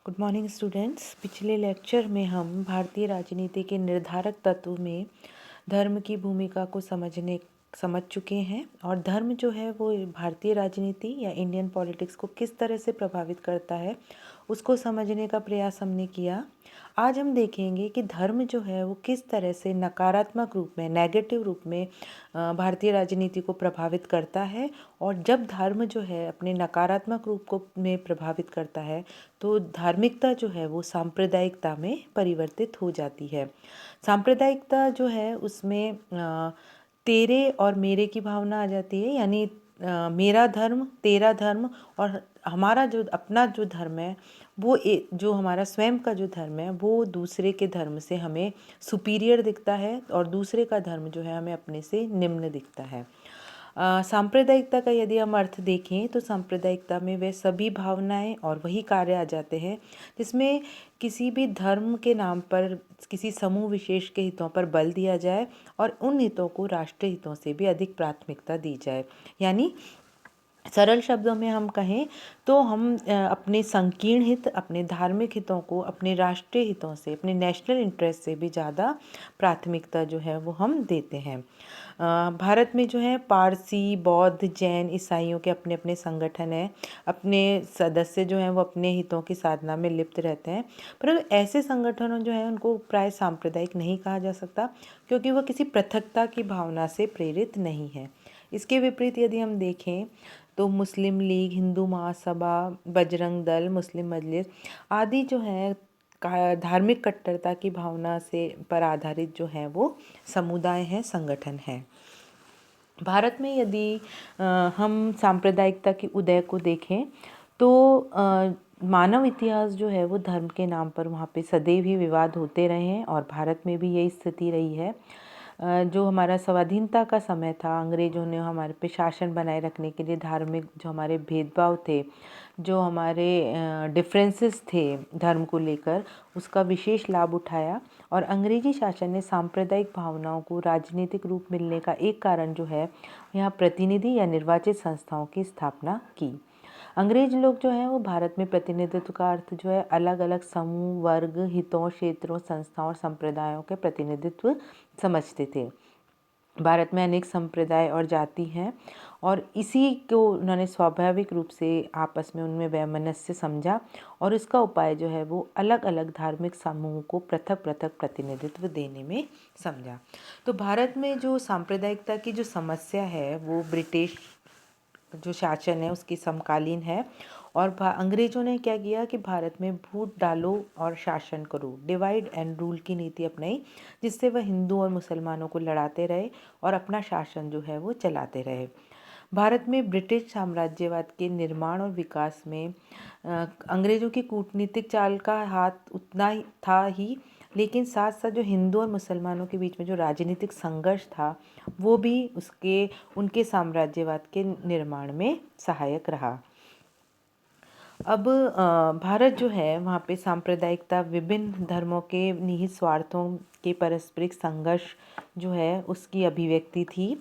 Good morning students. पिछले lecture में हम भारतीय राजनीति के निर्धारक तत्व में धर्म की भूमिका को समझ चुके हैं और धर्म जो है वो भारतीय राजनीति या इंडियन पॉलिटिक्स को किस तरह से प्रभावित करता है उसको समझने का प्रयास हमने किया। आज हम देखेंगे कि धर्म जो है वो किस तरह से नकारात्मक रूप में, नेगेटिव रूप में भारतीय राजनीति को प्रभावित करता है। और जब धर्म जो है अपने नकारात्मक रूप को में प्रभावित करता है तो धार्मिकता जो है वो सांप्रदायिकता में परिवर्तित हो जाती है। सांप्रदायिकता जो है उसमें तेरे और मेरे की भावना आ जाती है, यानी मेरा धर्म, तेरा धर्म और हमारा जो अपना जो धर्म है वो जो हमारा स्वयं का जो धर्म है वो दूसरे के धर्म से हमें सुपीरियर दिखता है और दूसरे का धर्म जो है हमें अपने से निम्न दिखता है। सांप्रदायिकता का यदि हम अर्थ देखें तो सांप्रदायिकता में वे सभी भावनाएं और वही कार्य आ जाते हैं जिसमें किसी भी धर्म के नाम पर किसी समूह विशेष के हितों पर बल दिया जाए और उन हितों को राष्ट्रीय हितों से भी अधिक प्राथमिकता दी जाए। यानी सरल शब्दों में हम कहें तो हम अपने संकीर्ण हित, अपने धार्मिक हितों को अपने राष्ट्रीय हितों से, अपने नेशनल इंटरेस्ट से भी ज़्यादा प्राथमिकता जो है वो हम देते हैं। भारत में जो है पारसी, बौद्ध, जैन, ईसाइयों के अपने अपने संगठन हैं। अपने सदस्य जो हैं वो अपने हितों की साधना में लिप्त रहते हैं, परंतु ऐसे संगठनों जो हैं उनको प्राय सांप्रदायिक नहीं कहा जा सकता क्योंकि वह किसी पृथकता की भावना से प्रेरित नहीं है। इसके विपरीत यदि हम देखें तो मुस्लिम लीग, हिंदू महासभा, बजरंग दल, मुस्लिम मजलिस आदि जो है धार्मिक कट्टरता की भावना से पर आधारित जो है वो समुदाय हैं, संगठन हैं। भारत में यदि हम सांप्रदायिकता के उदय को देखें तो मानव इतिहास जो है वो धर्म के नाम पर वहाँ पे सदैव ही विवाद होते रहे हैं और भारत में भी यही स्थिति रही है। जो हमारा स्वाधीनता का समय था, अंग्रेज़ों ने हमारे पे शासन बनाए रखने के लिए धार्मिक जो हमारे भेदभाव थे, जो हमारे डिफरेंसेस थे धर्म को लेकर, उसका विशेष लाभ उठाया और अंग्रेजी शासन ने सांप्रदायिक भावनाओं को राजनीतिक रूप मिलने का एक कारण जो है यहाँ प्रतिनिधि या निर्वाचित संस्थाओं की स्थापना की। अंग्रेज लोग जो हैं वो भारत में प्रतिनिधित्व का अर्थ जो है अलग अलग समूह, वर्ग, हितों, क्षेत्रों, संस्थाओं और संप्रदायों के प्रतिनिधित्व समझते थे। भारत में अनेक संप्रदाय और जाति हैं और इसी को उन्होंने स्वाभाविक रूप से आपस में उनमें वैमनस्य समझा और इसका उपाय जो है वो अलग अलग धार्मिक समूह को पृथक पृथक प्रतिनिधित्व देने में समझा। तो भारत में जो सांप्रदायिकता की जो समस्या है वो ब्रिटिश जो शासन है उसकी समकालीन है और अंग्रेज़ों ने क्या किया कि भारत में फूट डालो और शासन करो, डिवाइड एंड रूल की नीति अपनाई, जिससे वह हिंदू और मुसलमानों को लड़ाते रहे और अपना शासन जो है वो चलाते रहे। भारत में ब्रिटिश साम्राज्यवाद के निर्माण और विकास में अंग्रेज़ों की कूटनीतिक चाल का हाथ उतना ही था ही, लेकिन साथ साथ जो हिंदू और मुसलमानों के बीच में जो राजनीतिक संघर्ष था वो भी उनके साम्राज्यवाद के निर्माण में सहायक रहा। अब भारत जो है वहाँ पे सांप्रदायिकता विभिन्न धर्मों के निहित स्वार्थों के पारस्परिक संघर्ष जो है उसकी अभिव्यक्ति थी।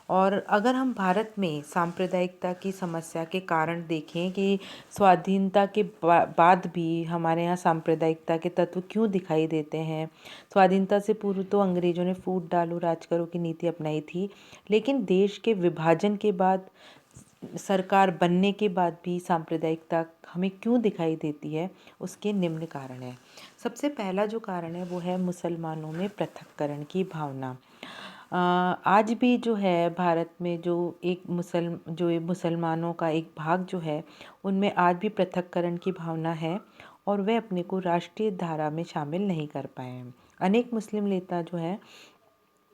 और अगर हम भारत में सांप्रदायिकता की समस्या के कारण देखें कि स्वाधीनता के बाद भी हमारे यहाँ सांप्रदायिकता के तत्व क्यों दिखाई देते हैं। स्वाधीनता से पूर्व तो अंग्रेज़ों ने फूट डालो राज करो की नीति अपनाई थी, लेकिन देश के विभाजन के बाद, सरकार बनने के बाद भी सांप्रदायिकता हमें क्यों दिखाई देती है, उसके निम्न कारण है। सबसे पहला जो कारण है वो है मुसलमानों में पृथक्करण की भावना। आज भी जो है भारत में जो ये मुसलमानों का एक भाग जो है उनमें आज भी पृथक्करण की भावना है और वे अपने को राष्ट्रीय धारा में शामिल नहीं कर पाए हैं। अनेक मुस्लिम नेता जो हैं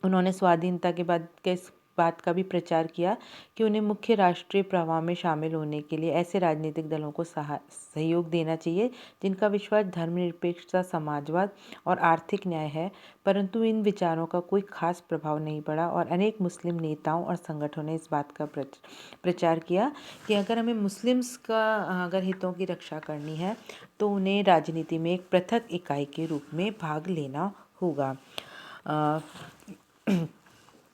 उन्होंने स्वाधीनता के बाद के इस बात का भी प्रचार किया कि उन्हें मुख्य राष्ट्रीय प्रवाह में शामिल होने के लिए ऐसे राजनीतिक दलों को सहयोग देना चाहिए जिनका विश्वास धर्मनिरपेक्षता, समाजवाद और आर्थिक न्याय है। परंतु इन विचारों का कोई खास प्रभाव नहीं पड़ा और अनेक मुस्लिम नेताओं और संगठनों ने इस बात का प्रचार किया कि अगर हमें मुस्लिम्स का अगर हितों की रक्षा करनी है तो उन्हें राजनीति में एक पृथक इकाई के रूप में भाग लेना होगा।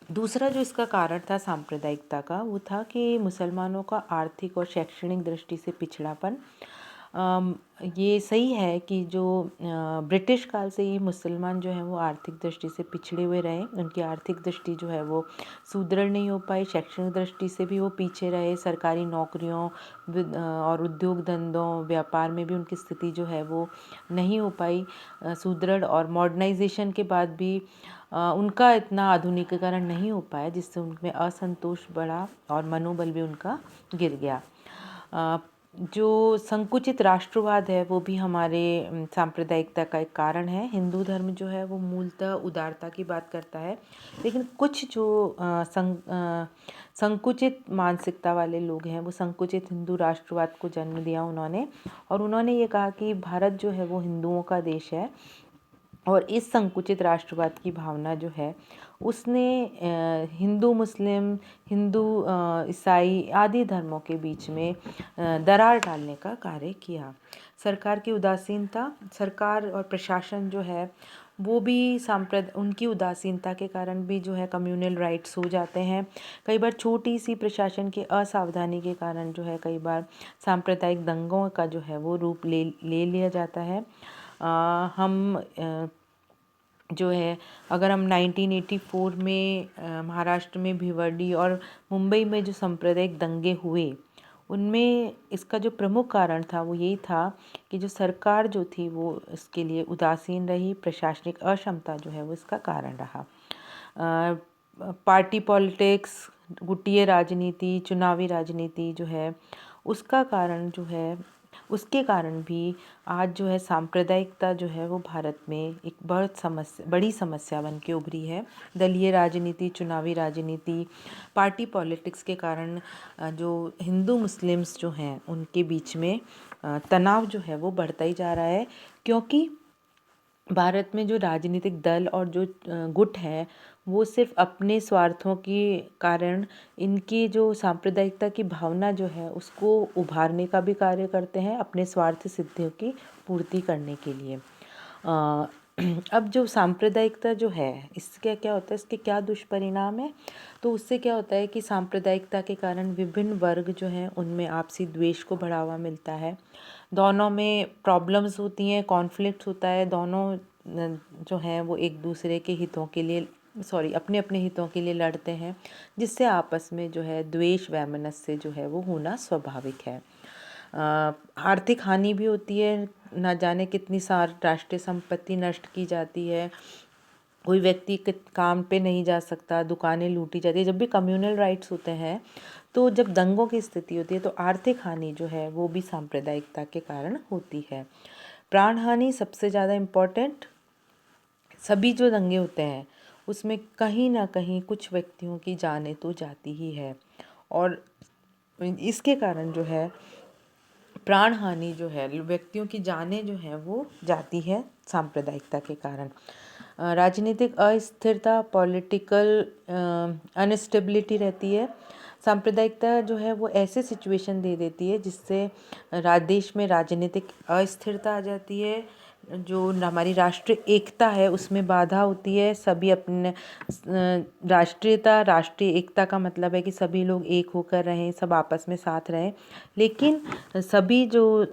दूसरा जो इसका कारण था सांप्रदायिकता का वो था कि मुसलमानों का आर्थिक और शैक्षणिक दृष्टि से पिछड़ापन। ये सही है कि जो ब्रिटिश काल से ही मुसलमान जो हैं वो आर्थिक दृष्टि से पिछड़े हुए रहे। उनकी आर्थिक दृष्टि जो है वो सुदृढ़ नहीं हो पाई, शैक्षणिक दृष्टि से भी वो पीछे रहे, सरकारी नौकरियों और उद्योग धंधों व्यापार में भी उनकी स्थिति जो है वो नहीं हो पाई सुदृढ़। और मॉडर्नाइजेशन के बाद भी उनका इतना आधुनिकीकरण नहीं हो पाया, जिससे उनमें असंतोष बढ़ा और मनोबल भी उनका गिर गया। जो संकुचित राष्ट्रवाद है वो भी हमारे सांप्रदायिकता का एक कारण है। हिंदू धर्म जो है वो मूलतः उदारता की बात करता है, लेकिन कुछ जो संकुचित मानसिकता वाले लोग हैं वो संकुचित हिंदू राष्ट्रवाद को जन्म दिया उन्होंने, और उन्होंने ये कहा कि भारत जो है वो हिंदुओं का देश है। और इस संकुचित राष्ट्रवाद की भावना जो है उसने हिंदू मुस्लिम, हिंदू ईसाई आदि धर्मों के बीच में दरार डालने का कार्य किया। सरकार की उदासीनता, सरकार और प्रशासन जो है वो भी उनकी उदासीनता के कारण भी जो है कम्युनल राइट्स हो जाते हैं। कई बार छोटी सी प्रशासन की असावधानी के कारण जो है कई बार सांप्रदायिक दंगों का जो है वो रूप ले लिया जाता है। हम जो है अगर हम 1984 में महाराष्ट्र में भिवंडी और मुंबई में जो सांप्रदायिक दंगे हुए, उनमें इसका जो प्रमुख कारण था वो यही था कि जो सरकार जो थी वो इसके लिए उदासीन रही, प्रशासनिक अक्षमता जो है वो इसका कारण रहा। पार्टी पॉलिटिक्स, गुटीय राजनीति, चुनावी राजनीति जो है उसका कारण जो है उसके कारण भी आज जो है सांप्रदायिकता जो है वो भारत में एक बड़ी समस्या बन के उभरी है। दलीय राजनीति, चुनावी राजनीति, पार्टी पॉलिटिक्स के कारण जो हिंदू मुस्लिम्स जो हैं उनके बीच में तनाव जो है वो बढ़ता ही जा रहा है, क्योंकि भारत में जो राजनीतिक दल और जो गुट है वो सिर्फ अपने स्वार्थों के कारण इनकी जो सांप्रदायिकता की भावना जो है उसको उभारने का भी कार्य करते हैं, अपने स्वार्थ सिद्धियों की पूर्ति करने के लिए। अब जो सांप्रदायिकता जो है इसका क्या होता है, इसके क्या दुष्परिणाम है? तो उससे क्या होता है कि सांप्रदायिकता के कारण विभिन्न वर्ग जो हैं उनमें आपसी द्वेष को बढ़ावा मिलता है, दोनों में प्रॉब्लम्स होती हैं, कॉन्फ्लिक्ट होता है, दोनों जो हैं वो एक दूसरे के हितों के लिए अपने अपने हितों के लिए लड़ते हैं, जिससे आपस में जो है द्वेष वैमनस्य जो है वो होना स्वाभाविक है। आर्थिक हानि भी होती है, ना जाने कितनी राष्ट्रीय संपत्ति नष्ट की जाती है, कोई व्यक्ति काम पे नहीं जा सकता, दुकानें लूटी जाती है। जब भी कम्युनल राइट्स होते हैं तो जब दंगों की स्थिति होती है तो आर्थिक हानि जो है वो भी सांप्रदायिकता के कारण होती है। प्राण हानि सबसे ज़्यादा इम्पोर्टेंट, सभी जो दंगे होते हैं उसमें कहीं ना कहीं कुछ व्यक्तियों की जानें तो जाती ही है, और इसके कारण जो है प्राण हानि जो है, व्यक्तियों की जानें जो हैं वो जाती है सांप्रदायिकता के कारण। राजनीतिक अस्थिरता, पॉलिटिकल अनस्टेबिलिटी रहती है। सांप्रदायिकता जो है वो ऐसे सिचुएशन दे देती है जिससे देश में राजनीतिक अस्थिरता आ जाती है, जो हमारी राष्ट्रीय एकता है उसमें बाधा होती है। सभी अपने राष्ट्रीय एकता का मतलब है कि सभी लोग एक होकर रहें, सब आपस में साथ रहें, लेकिन सभी जो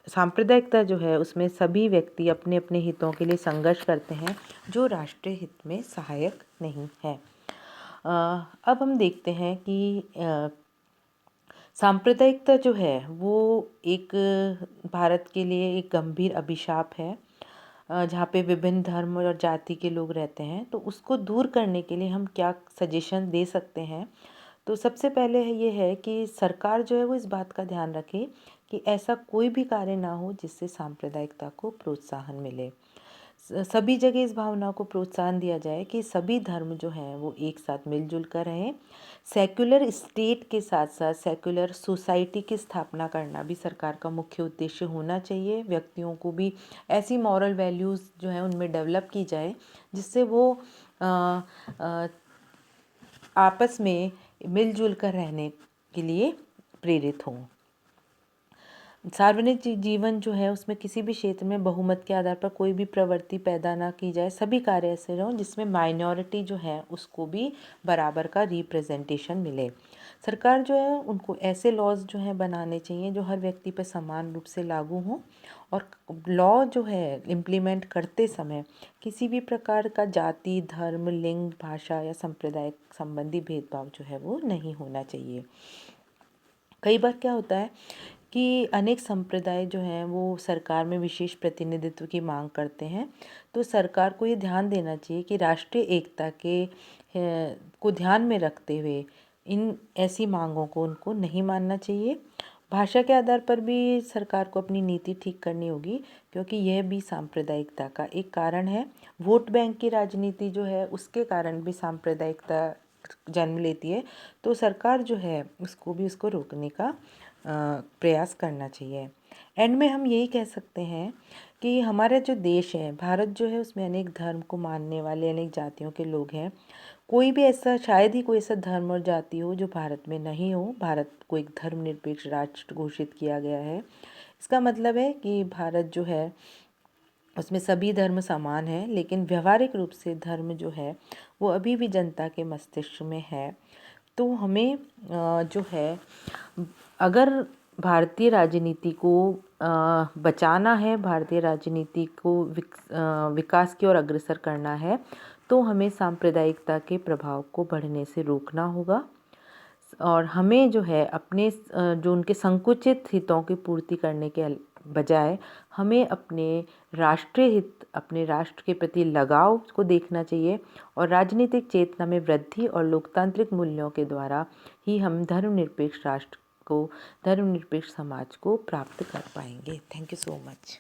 सांप्रदायिकता जो है उसमें सभी व्यक्ति अपने अपने हितों के लिए संघर्ष करते हैं, जो राष्ट्रीय हित में सहायक नहीं है। अब हम देखते हैं कि सांप्रदायिकता जो है वो एक भारत के लिए एक गंभीर अभिशाप है, जहाँ पे विभिन्न धर्म और जाति के लोग रहते हैं। तो उसको दूर करने के लिए हम क्या सजेशन दे सकते हैं? तो सबसे पहले ये है कि सरकार जो है वो इस बात का ध्यान रखे कि ऐसा कोई भी कार्य ना हो जिससे सांप्रदायिकता को प्रोत्साहन मिले। सभी जगह इस भावना को प्रोत्साहन दिया जाए कि सभी धर्म जो हैं वो एक साथ मिलजुल कर रहें। सेक्युलर स्टेट के साथ साथ सेक्युलर सोसाइटी की स्थापना करना भी सरकार का मुख्य उद्देश्य होना चाहिए। व्यक्तियों को भी ऐसी मॉरल वैल्यूज़ जो हैं उनमें डेवलप की जाए जिससे वो आपस में मिलजुल कर रहने के लिए प्रेरित हों। सार्वजनिक जीवन जो है उसमें किसी भी क्षेत्र में बहुमत के आधार पर कोई भी प्रवृत्ति पैदा ना की जाए। सभी कार्य ऐसे हों जिसमें माइनॉरिटी जो है उसको भी बराबर का रिप्रेजेंटेशन मिले। सरकार जो है उनको ऐसे लॉज जो हैं बनाने चाहिए जो हर व्यक्ति पर समान रूप से लागू हों, और लॉ जो है इम्प्लीमेंट करते समय किसी भी प्रकार का जाति, धर्म, लिंग, भाषा या संप्रदाय संबंधी भेदभाव जो है वो नहीं होना चाहिए। कई बार क्या होता है कि अनेक संप्रदाय जो हैं वो सरकार में विशेष प्रतिनिधित्व की मांग करते हैं, तो सरकार को ये ध्यान देना चाहिए कि राष्ट्रीय एकता के को ध्यान में रखते हुए इन ऐसी मांगों को उनको नहीं मानना चाहिए। भाषा के आधार पर भी सरकार को अपनी नीति ठीक करनी होगी, क्योंकि यह भी सांप्रदायिकता का एक कारण है। वोट बैंक की राजनीति जो है उसके कारण भी सांप्रदायिकता जन्म लेती है, तो सरकार जो है उसको रोकने का प्रयास करना चाहिए। एंड में हम यही कह सकते हैं कि हमारा जो देश है भारत जो है उसमें अनेक धर्म को मानने वाले अनेक जातियों के लोग हैं। कोई भी ऐसा, शायद ही कोई ऐसा धर्म और जाति हो जो भारत में नहीं हो। भारत को एक धर्मनिरपेक्ष राष्ट्र घोषित किया गया है। इसका मतलब है कि भारत जो है उसमें सभी धर्म समान हैं, लेकिन व्यवहारिक रूप से धर्म जो है वो अभी भी जनता के मस्तिष्क में है। तो हमें जो है, अगर भारतीय राजनीति को बचाना है, भारतीय राजनीति को विकास की ओर अग्रसर करना है, तो हमें सांप्रदायिकता के प्रभाव को बढ़ने से रोकना होगा। और हमें जो है अपने जो उनके संकुचित हितों की पूर्ति करने के बजाय हमें अपने राष्ट्रीय हित, अपने राष्ट्र के प्रति लगाव को देखना चाहिए, और राजनीतिक चेतना में वृद्धि और लोकतांत्रिक मूल्यों के द्वारा ही हम धर्मनिरपेक्ष राष्ट्र को, धर्मनिरपेक्ष समाज को प्राप्त कर पाएंगे। Thank you so much.